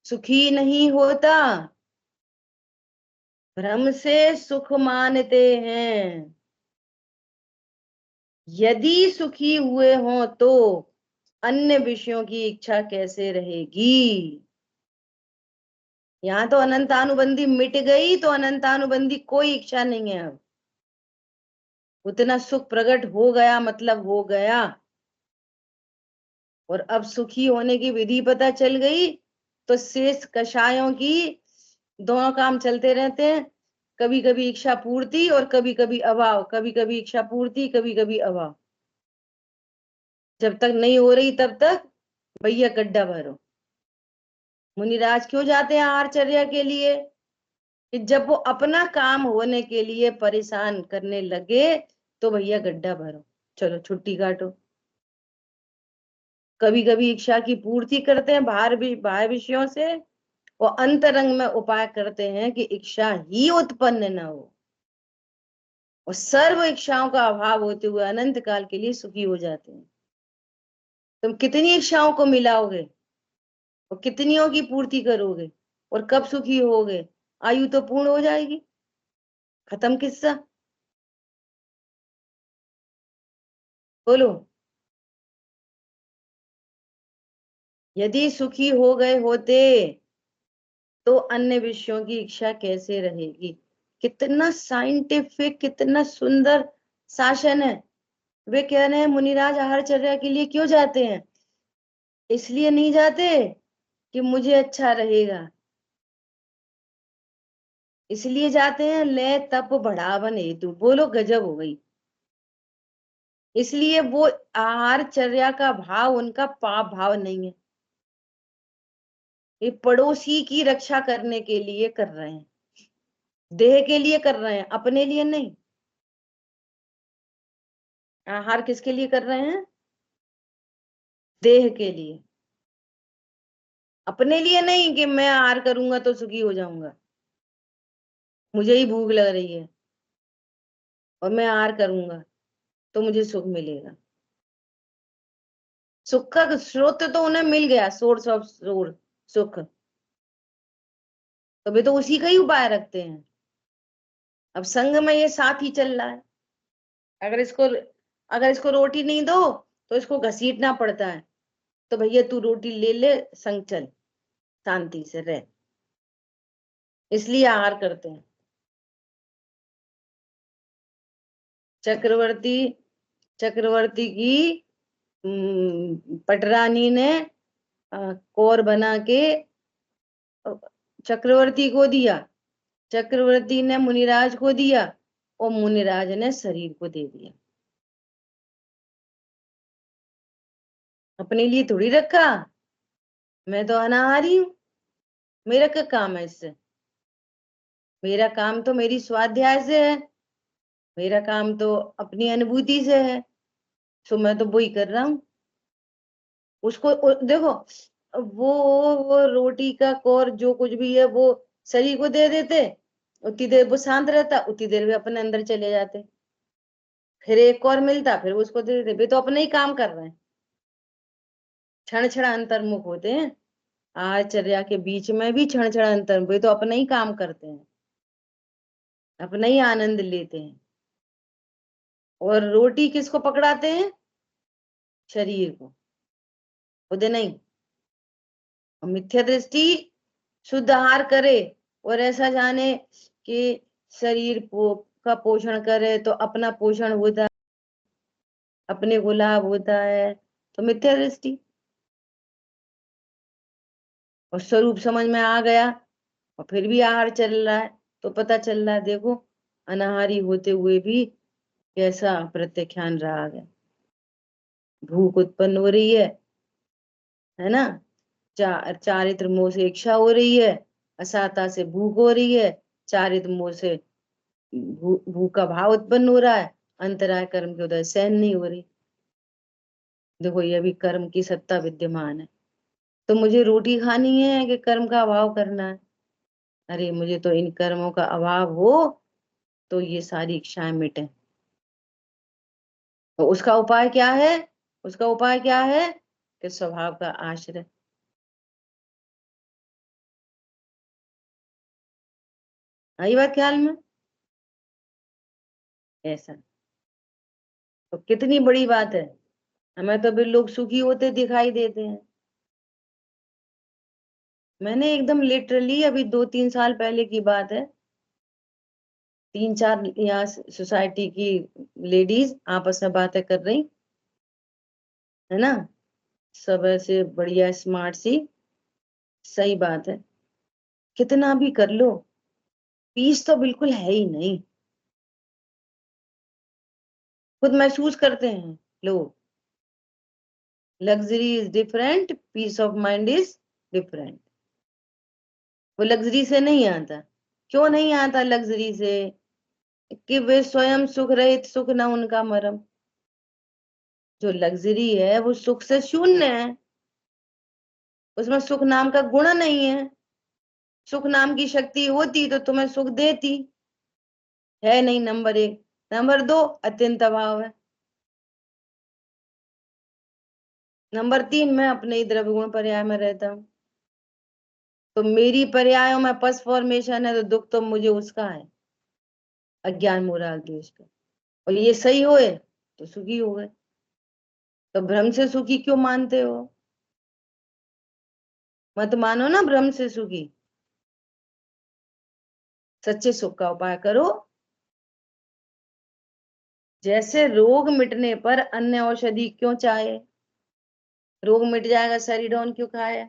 सुखी नहीं होता। भ्रम से सुख मानते हैं। यदि सुखी हुए हो तो अन्य विषयों की इच्छा कैसे रहेगी। यहाँ तो अनंतानुबंधी मिट गई, तो अनंतानुबंधी कोई इच्छा नहीं है अब। उतना सुख प्रकट हो गया मतलब हो गया। और अब सुखी होने की विधि पता चल गई, तो शेष कषायों की दोनों काम चलते रहते हैं। कभी कभी इच्छा पूर्ति और कभी कभी अभाव, कभी कभी इच्छा पूर्ति, कभी कभी अभाव। जब तक नहीं हो रही तब तक भैया गड्ढा भरो। मुनिराज क्यों जाते हैं आहारचर्या के लिए? कि जब वो अपना काम होने के लिए परेशान करने लगे तो भैया गड्ढा भरो, चलो छुट्टी काटो। कभी कभी इच्छा की पूर्ति करते हैं बाहर विषयों से, और अंतरंग में उपाय करते हैं कि इच्छा ही उत्पन्न न हो, और सर्व इच्छाओं का अभाव होते हुए अनंत काल के लिए सुखी हो जाते हैं। तुम कितनी इच्छाओं को मिलाओगे और कितनियों की पूर्ति करोगे, और कब सुखी होगे? आयु तो पूर्ण हो जाएगी, खत्म किस्सा। बोलो, यदि सुखी हो गए होते तो अन्य विषयों की इच्छा कैसे रहेगी। कितना साइंटिफिक, कितना सुंदर शासन है। वे कह रहे हैं मुनिराज आहारचर्या के लिए क्यों जाते हैं? इसलिए नहीं जाते कि मुझे अच्छा रहेगा, इसलिए जाते हैं ले तप बढ़ावन हेतु। बोलो गजब हो गई। इसलिए वो आहारचर्या का भाव उनका पाप भाव नहीं है, ये पड़ोसी की रक्षा करने के लिए कर रहे हैं, देह के लिए कर रहे हैं, अपने लिए नहीं। आहार किसके लिए कर रहे हैं? देह के लिए, अपने लिए नहीं कि मैं आहार करूंगा तो सुखी हो जाऊंगा। मुझे ही भूख लग रही है और मैं आहार करूंगा तो मुझे सुख मिलेगा। सुख का स्रोत तो उन्हें मिल गया, सोर्स ऑफ सुख, तो वे तो उसी का ही उपाय रखते हैं। अब संग में ये साथ ही चल रहा है। अगर इसको अगर इसको रोटी नहीं दो तो इसको घसीटना पड़ता है, तो भैया तू रोटी ले ले, संग चल, शांति से रह। इसलिए आहार करते हैं। चक्रवर्ती चक्रवर्ती की पटरानी ने कौर बना के चक्रवर्ती को दिया, चक्रवर्ती ने मुनिराज को दिया, और मुनिराज ने शरीर को दे दिया। अपने लिए थोड़ी रखा। मैं तो अनाहारी हूं, मेरा क्या काम है इससे? मेरा काम तो मेरी स्वाध्याय से है, मेरा काम तो अपनी अनुभूति से है। सो मैं तो वही कर रहा हूँ। देखो, वो रोटी का कौर जो कुछ भी है वो शरीर को दे देते, उतनी देर वो शांत रहता, उतनी देर वे अपने अंदर चले जाते। फिर एक और मिलता, फिर उसको दे देते। वे तो अपना ही काम कर रहे हैं, क्षण क्षण अंतर्मुख होते हैं। आचर्या के बीच में भी क्षण क्षण अंतर, वे तो अपना ही काम करते हैं, अपना ही आनंद लेते हैं। और रोटी किसको पकड़ाते हैं? शरीर को, खुद नहीं। और मिथ्या दृष्टि शुद्ध आहार करे और ऐसा जाने कि का पोषण करे तो अपना पोषण होता है, अपने को लाभ होता है, तो मिथ्या दृष्टि। और स्वरूप समझ में आ गया और फिर भी आहार चल रहा है, तो पता चल रहा है देखो अनाहारी होते हुए भी कैसा प्रत्याख्यान रहा है। भूख उत्पन्न हो रही है ना? चारित्र मोह से इच्छा हो रही है, असाता से भूख हो रही है, चारित्र मोह से भूख का भाव उत्पन्न हो रहा है, अंतराय कर्म के उदय सहन नहीं हो रही। देखो ये भी कर्म की सत्ता विद्यमान है। तो मुझे रोटी खानी है कि कर्म का अभाव करना है? अरे मुझे तो इन कर्मों का अभाव हो तो ये सारी इच्छाएं मिटे। तो उसका उपाय क्या है? उसका उपाय क्या है? कि स्वभाव का आश्रय। आई बात ख्याल में? ऐसा तो कितनी बड़ी बात है, हमें तो भी लोग सुखी होते दिखाई देते हैं। मैंने एकदम लिटरली अभी 2-3 साल पहले की बात है, 3-4 यहाँ सोसाइटी की लेडीज आपस में बातें कर रही है ना, सब ऐसे बढ़िया स्मार्ट सी। सही बात है, कितना भी कर लो पीस तो बिल्कुल है ही नहीं। खुद महसूस करते हैं लोग, luxury is different, peace of mind is different. वो लग्जरी से नहीं आता। क्यों नहीं आता लग्जरी से? कि वे स्वयं सुख रहित, सुख न उनका मरम। जो लग्जरी है वो सुख से शून्य है, उसमें सुख नाम का गुण नहीं है। सुख नाम की शक्ति होती तो तुम्हें सुख देती, है नहीं। नंबर 1। नंबर 2, अत्यंत अभाव है। नंबर 3, मैं अपने ही द्रव्य गुण पर्याय में रहता हूँ, तो मेरी पर्यायों में पस फॉर्मेशन है, तो दुख तो मुझे उसका है, अज्ञान मोराल द्वेष का। और ये सही होए तो सुखी हो गए। तो भ्रम से सुखी क्यों मानते हो? मत मानो ना भ्रम से सुखी। सच्चे सुख का उपाय करो। जैसे रोग मिटने पर अन्य औषधि क्यों चाहे? रोग मिट जाएगा सेरिडॉन क्यों खाए?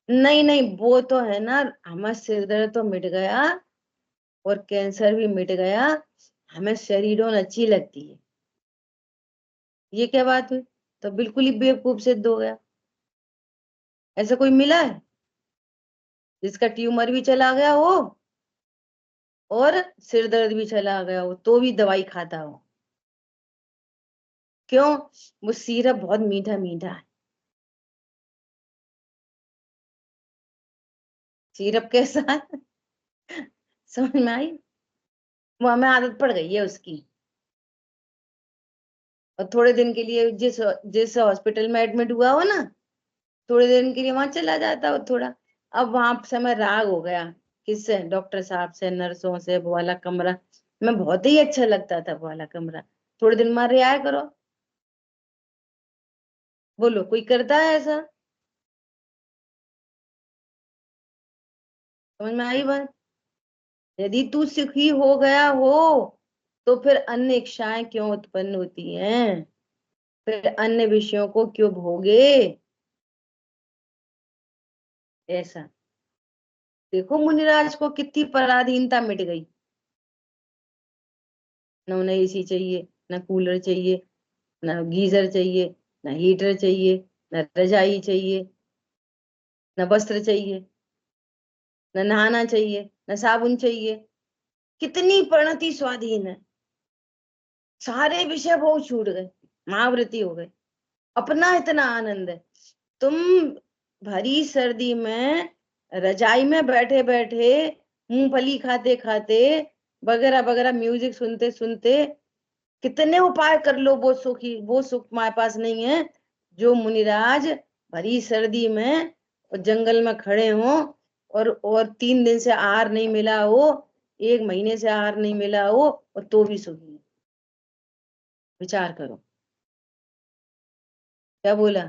नहीं नहीं, वो तो है ना, हमें सिर दर्द तो मिट गया और कैंसर भी मिट गया, हमें सेरिडॉन अच्छी लगती है, ये क्या बात हुई? तो बिल्कुल ही बेवकूफ सिद्ध हो गया। ऐसा कोई मिला है जिसका ट्यूमर भी चला गया हो और सिर दर्द भी चला गया हो तो भी दवाई खाता हो? क्यों? वो सिरप बहुत मीठा मीठा है। सिरप कैसा है? समझ में आई? वो हमें आदत पड़ गई है उसकी। और थोड़े दिन के लिए जिस जिस हॉस्पिटल में एडमिट हुआ हो ना, थोड़े दिन के लिए वहां चला जाता हो थोड़ा। अब वहां से मैं राग हो गया। किससे? डॉक्टर साहब से, नर्सों से। वो वाला कमरा मैं बहुत ही अच्छा लगता था, वो वाला कमरा। थोड़े दिन मार आया करो। बोलो, कोई करता है ऐसा? समझ में आई बात? यदि तू सुखी हो गया हो तो फिर अन्य इच्छाएं क्यों उत्पन्न होती हैं? फिर अन्य विषयों को क्यों भोगे? ऐसा देखो, मुनिराज को कितनी पराधीनता मिट गई। न उन्हें एसी चाहिए, न कूलर चाहिए, न गीजर चाहिए, न हीटर चाहिए, न रजाई चाहिए, न वस्त्र चाहिए, न नहाना चाहिए, न साबुन चाहिए। कितनी परिणति स्वाधीन है। सारे विषय भोग छूट गए, महावृत्ति हो गए, अपना इतना आनंद है। तुम भरी सर्दी में रजाई में बैठे बैठे, मूंगफली खाते खाते, वगैरह वगैरह म्यूजिक सुनते सुनते, कितने उपाय कर लो, वो सुखी, वो सुख हमारे पास नहीं है जो मुनिराज भरी सर्दी में और जंगल में खड़े हो और 3 दिन से आहार नहीं मिला हो, 1 महीने से आहार नहीं मिला हो, और तो भी सुखी है। विचार करो। क्या बोला?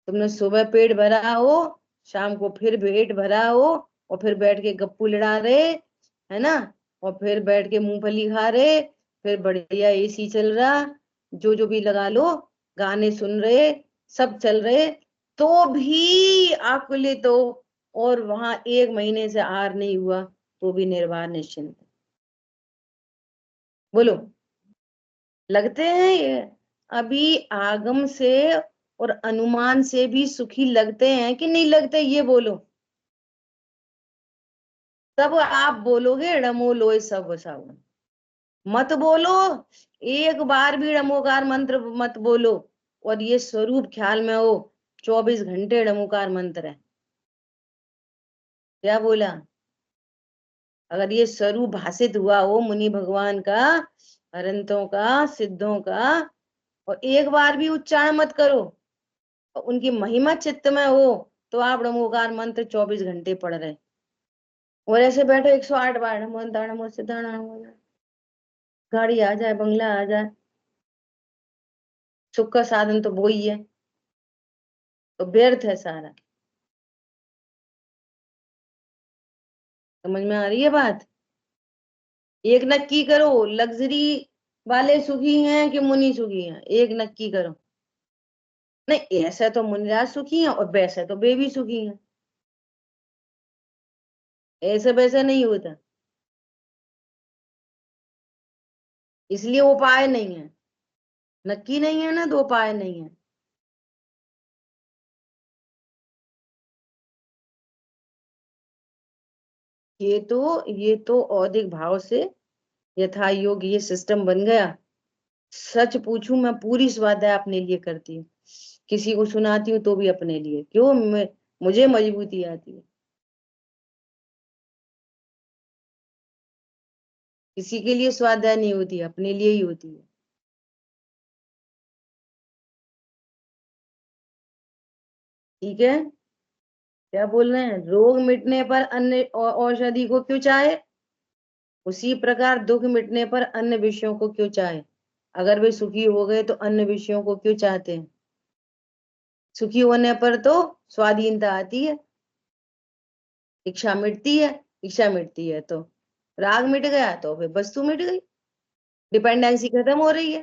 तुमने सुबह पेट भरा हो, शाम को फिर पेट भरा हो, और फिर बैठ के गप्पू लड़ा रहे, है ना, और फिर बैठ के मूंगफली खा रहे, फिर बढ़िया एसी चल रहा, जो भी लगा लो, गाने सुन रहे, सब चल रहे, तो भी आकुलित हो, और वहां 1 महीने से आहार नहीं हुआ, तो भी निर्वाण निश्चिंत। बोलो, लगते हैं ये अभी आगम से और अनुमान से भी सुखी लगते हैं कि नहीं लगते? ये बोलो। तब आप बोलोगे ड़मो लोय सब सावन। मत बोलो, एक बार भी ड़मोकार मंत्र मत बोलो, और ये स्वरूप ख्याल में हो, 24 घंटे ड़मोकार मंत्र है। क्या बोला? अगर ये स्वरूप भाषित हुआ हो मुनि भगवान का, अरंतों का, सिद्धों का, और एक बार भी उच्चारण मत करो, और उनकी महिमा चित्त में हो, तो आप नमोकार मंत्र 24 घंटे पढ़ रहे, और ऐसे बैठो 108 बार नमो नमो सिद्धार्थ नमो। गाड़ी आ जाए, बंगला आ जाए, सुख का साधन तो वो ही है, तो व्यर्थ है सारा। समझ में आ रही है बात? एक नक्की करो, लग्जरी वाले सुखी हैं कि मुनि सुखी हैं, एक नक्की करो। नहीं, ऐसा तो मुनिराज सुखी हैं और वैसे तो वे भी सुखी हैं, ऐसे वैसे नहीं होता। इसलिए उपाय नहीं है, नक्की नहीं है ना, तो उपाय नहीं है। ये तो औदिक भाव से यथा योग ये सिस्टम बन गया। सच पूछूं, मैं पूरी स्वाध्याय अपने लिए करती हूँ, किसी को सुनाती हूँ तो भी अपने लिए। क्यों? मुझे मजबूती आती है, किसी के लिए स्वाध्याय नहीं होती, अपने लिए ही होती है। ठीक है? क्या बोल रहे हैं? रोग मिटने पर अन्य औषधि को क्यों चाहे, उसी प्रकार दुख मिटने पर अन्य विषयों को क्यों चाहे। अगर वे सुखी हो गए तो अन्य विषयों को क्यों चाहते हैं? सुखी होने पर तो स्वाधीनता आती है, इच्छा मिटती है, इच्छा मिटती है तो राग मिट गया, तो फिर वस्तु मिट गई, डिपेंडेंसी खत्म हो रही है।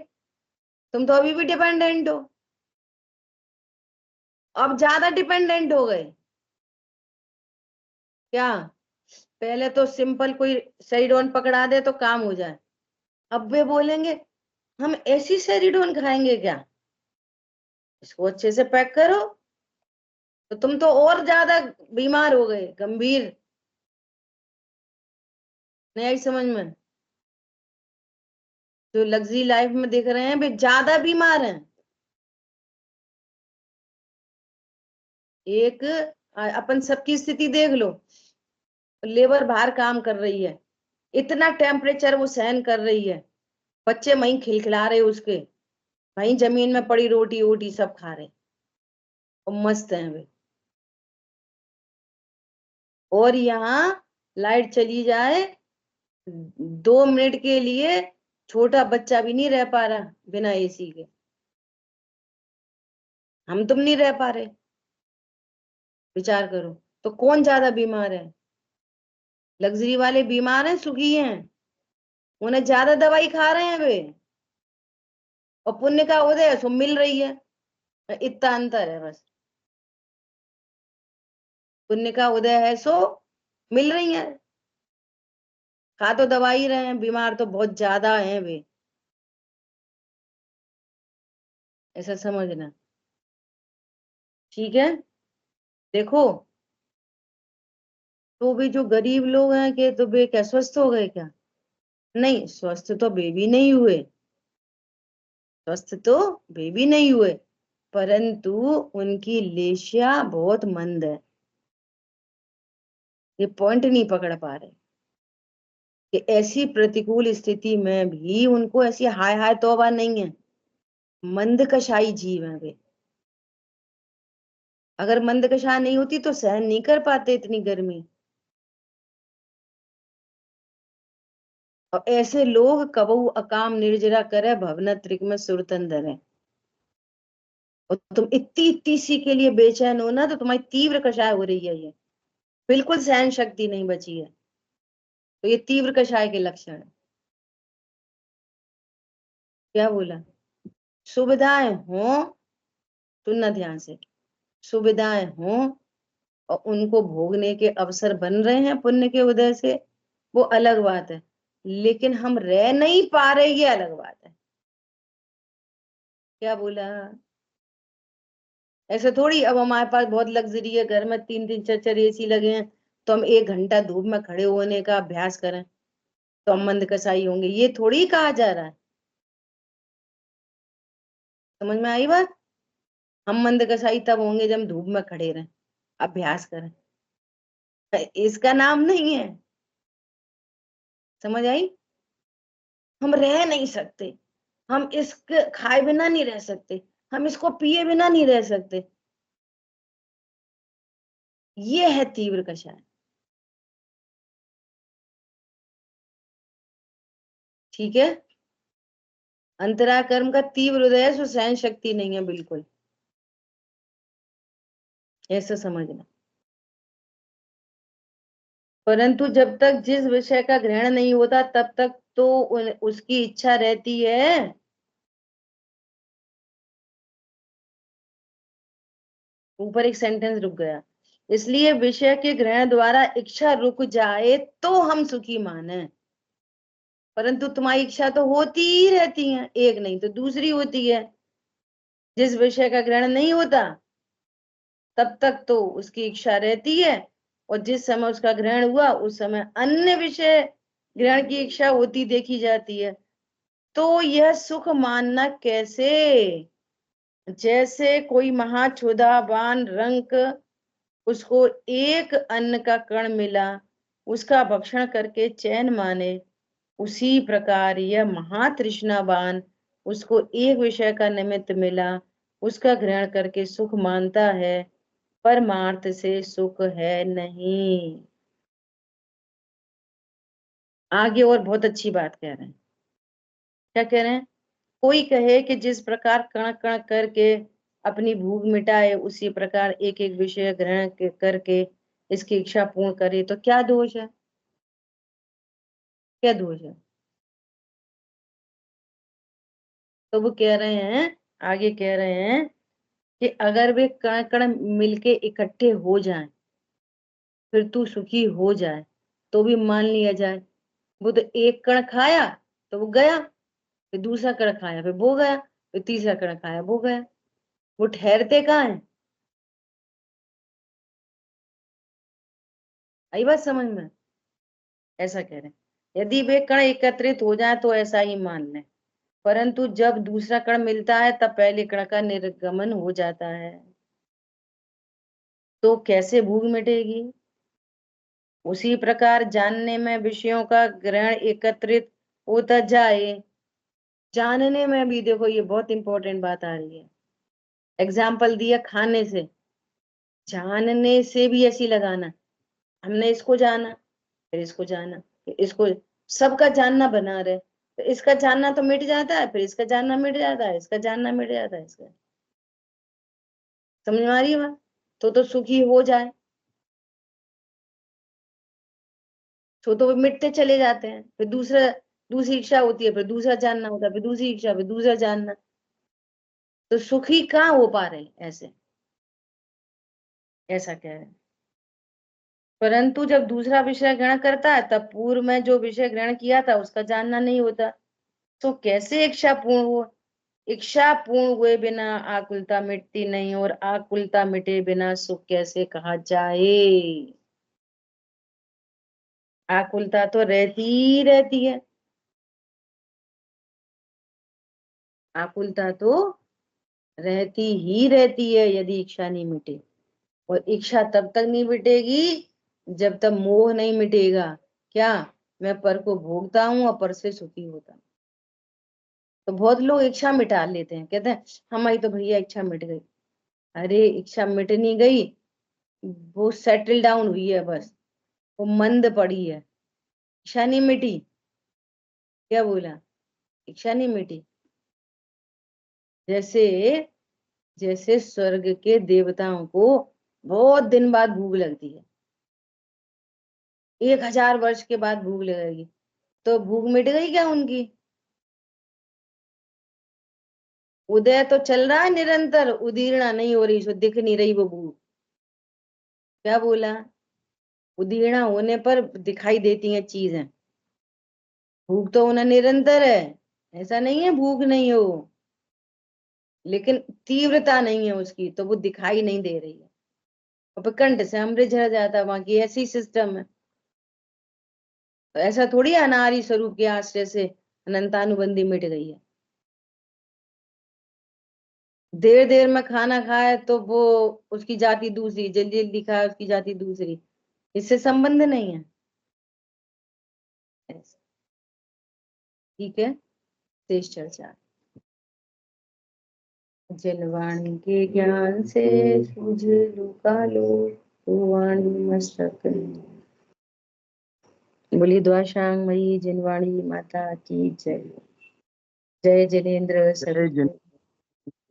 तुम तो अभी भी डिपेंडेंट हो, अब ज्यादा डिपेंडेंट हो गए। क्या? पहले तो सिंपल कोई सेरिडोन पकड़ा दे तो काम हो जाए, अब वे बोलेंगे हम ऐसी सेरिडोन खाएंगे क्या, इसको अच्छे से पैक करो। तो तुम तो और ज्यादा बीमार हो गए, गंभीर। नहीं आई समझ में? जो लग्जरी लाइफ में देख रहे हैं वे ज्यादा बीमार हैं। एक अपन सबकी स्थिति देख लो, लेबर बाहर काम कर रही है, इतना टेम्परेचर वो सहन कर रही है, बच्चे वहीं खिलखिला रहे उसके, वहीं जमीन में पड़ी रोटी वोटी सब खा रहे और मस्त हैं वे। और यहाँ लाइट चली जाए 2 मिनट के लिए, छोटा बच्चा भी नहीं रह पा रहा बिना एसी के। हम तुम नहीं रह पा रहे, विचार करो। तो कौन ज्यादा बीमार है? लग्जरी वाले बीमार हैं, सुखी हैं, उन्हें ज्यादा दवाई खा रहे हैं वे, और पुण्य का उदय है सो मिल रही है। इतना अंतर है बस, पुण्य का उदय है सो मिल रही है। खा तो दवाई रहे हैं, बीमार तो बहुत ज्यादा हैं वे, ऐसा समझना। ठीक है? देखो, तो भी जो गरीब लोग हैं कि तो वे क्या स्वस्थ हो गए क्या? नहीं, स्वस्थ तो वे भी नहीं हुए, स्वस्थ तो वे भी नहीं हुए, परंतु उनकी लेशिया बहुत मंद है। ये पॉइंट नहीं पकड़ पा रहे कि ऐसी प्रतिकूल स्थिति में भी उनको ऐसी हाय हाय तौबा नहीं है। मंद कषाई जीव है वे, अगर मंद कषाय नहीं होती तो सहन नहीं कर पाते इतनी गर्मी। और ऐसे लोग कबहू अकाम निर्जरा करे, भवना त्रिक में सुरतन धरे। और तुम इतनी इतनी सी के लिए बेचैन हो ना, तो तुम्हारी तीव्र कषाय हो रही है, ये बिल्कुल सहन शक्ति नहीं बची है, तो ये तीव्र कषाय के लक्षण है। क्या बोला? सुविधाएं हो, सुनना ध्यान से, सुविधाएं हो और उनको भोगने के अवसर बन रहे हैं पुण्य के उदय से, वो अलग बात है, लेकिन हम रह नहीं पा रहे, ये अलग बात है। क्या बोला? ऐसे थोड़ी अब हमारे पास बहुत लग्जरी है, घर में 3 3 4 4 एसी लगे हैं, तो हम 1 घंटा धूप में खड़े होने का अभ्यास करें तो हम मंद कसाई होंगे, ये थोड़ी कहा जा रहा है। समझ में आई बात? हम मंद कसाई तब होंगे जब हम धूप में खड़े रहें, अभ्यास करें, इसका नाम नहीं है। समझ आई? हम रह नहीं सकते, हम इसके खाए बिना नहीं रह सकते, हम इसको पिए बिना नहीं रह सकते, ये है तीव्र कषाय। ठीक है? अंतरा कर्म का तीव्र हृदय है, सो सहन शक्ति नहीं है बिल्कुल, ऐसा समझना। परंतु जब तक जिस विषय का ग्रहण नहीं होता तब तक तो उसकी इच्छा रहती है। ऊपर एक सेंटेंस रुक गया, इसलिए विषय के ग्रहण द्वारा इच्छा रुक जाए तो हम सुखी माने। परंतु तुम्हारी इच्छा तो होती ही रहती है, एक नहीं तो दूसरी होती है। जिस विषय का ग्रहण नहीं होता तब तक तो उसकी इच्छा रहती है, और जिस समय उसका ग्रहण हुआ उस समय अन्य विषय ग्रहण की इच्छा होती देखी जाती है। तो यह सुख मानना कैसे? जैसे कोई महाक्षुधावान रंक, उसको एक अन्न का कण मिला, उसका भक्षण करके चैन माने, उसी प्रकार यह महातृष्णावान, उसको एक विषय का निमित्त मिला, उसका ग्रहण करके सुख मानता है, परमार्थ से सुख है नहीं। आगे और बहुत अच्छी बात कह रहे हैं। क्या कह रहे हैं? कोई कहे कि जिस प्रकार कण कण करके अपनी भूख मिटाए, उसी प्रकार एक एक विषय ग्रहण करके इसकी इच्छा पूर्ण करे, तो क्या दोष है? क्या दोष है? तो वो कह रहे हैं, आगे कह रहे हैं कि अगर वे कण कण मिलके इकट्ठे हो जाएं, फिर तू सुखी हो जाए, तो भी मान लिया जाए। वो तो एक कण खाया तो वो गया, फिर दूसरा कण खाया फिर वो गया, फिर तीसरा कण खाया वो गया, वो ठहरते कहाँ है? आई बात समझ में? ऐसा कह रहे हैं, यदि वे कण एकत्रित हो जाए तो ऐसा ही मान लें, परंतु जब दूसरा कण मिलता है तब पहले कण का निर्गमन हो जाता है, तो कैसे भूख मिटेगी? उसी प्रकार जानने में विषयों का ग्रहण एकत्रित होता जाए, जानने में भी देखो ये बहुत इंपॉर्टेंट बात आ रही है। एग्जाम्पल दिया खाने से, जानने से भी ऐसी लगाना, हमने इसको जाना फिर इसको जाना फिर इसको, सबका जानना बना रहे, तो इसका जानना तो मिट जाता है, फिर इसका जानना मिट जाता है, इसका जानना मिट जाता है, इसका। समझ में आ रही है बात? तो सुखी हो जाए, तो वो मिटते चले जाते हैं, फिर दूसरी इच्छा होती है, फिर दूसरा जानना होता है, फिर दूसरी इच्छा, फिर दूसरा जानना, तो सुखी कहाँ हो पा रहे ऐसे? ऐसा कह रहे हैं। परंतु जब दूसरा विषय ग्रहण करता है तब पूर्व में जो विषय ग्रहण किया था उसका जानना नहीं होता, तो कैसे इच्छा पूर्ण हो? इच्छा पूर्ण हुए बिना आकुलता मिटती नहीं, और आकुलता मिटे बिना सुख कैसे कहा जाए? आकुलता तो रहती ही रहती है, आकुलता तो रहती ही रहती है यदि इच्छा नहीं मिटे, और इच्छा तब तक नहीं मिटेगी जब तक मोह नहीं मिटेगा। क्या? मैं पर को भोगता हूँ और पर से सुखी होता हूँ। तो बहुत लोग इच्छा मिटा लेते हैं, कहते हैं हमारी तो भैया इच्छा मिट गई। अरे इच्छा मिट नहीं गई, वो सेटल डाउन हुई है बस, वो मंद पड़ी है, इच्छा नहीं मिटी। क्या बोला? इच्छा नहीं मिटी। जैसे जैसे स्वर्ग के देवताओं को बहुत दिन बाद भूख लगती है, 1000 वर्ष के बाद भूख लगेगी, तो भूख मिट गई क्या उनकी? उदय तो चल रहा है निरंतर, उदीर्णा नहीं हो रही, सो दिख नहीं रही वो भूख। क्या बोला? उदीर्णा होने पर दिखाई देती हैं चीजें, भूख तो होना निरंतर है, ऐसा नहीं है भूख नहीं हो, लेकिन तीव्रता नहीं है उसकी, तो वो दिखाई नहीं दे रही है, और कंठ से अमृत झड़ जाता है, वहां की ऐसी सिस्टम है। तो ऐसा थोड़ी अनाहरी स्वरूप के आश्रय से अनंतानुबंधी मिट गई है। देर देर में खाना खाए तो वो उसकी जाति दूसरी, जल्दी जल्दी खाए उसकी जाति दूसरी, इससे संबंध नहीं है। ऐसा। ठीक है, शेष चर्चा। जलवाणी के ज्ञान से सूझ लुका लो, तो वाणी मस्तक। बोली द्वाशांग मई जिनवाणी माता की जय। जय जिनेन्द्र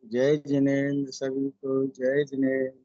जय जिनेन्द्र सभी को, जय जिनेन्द्र।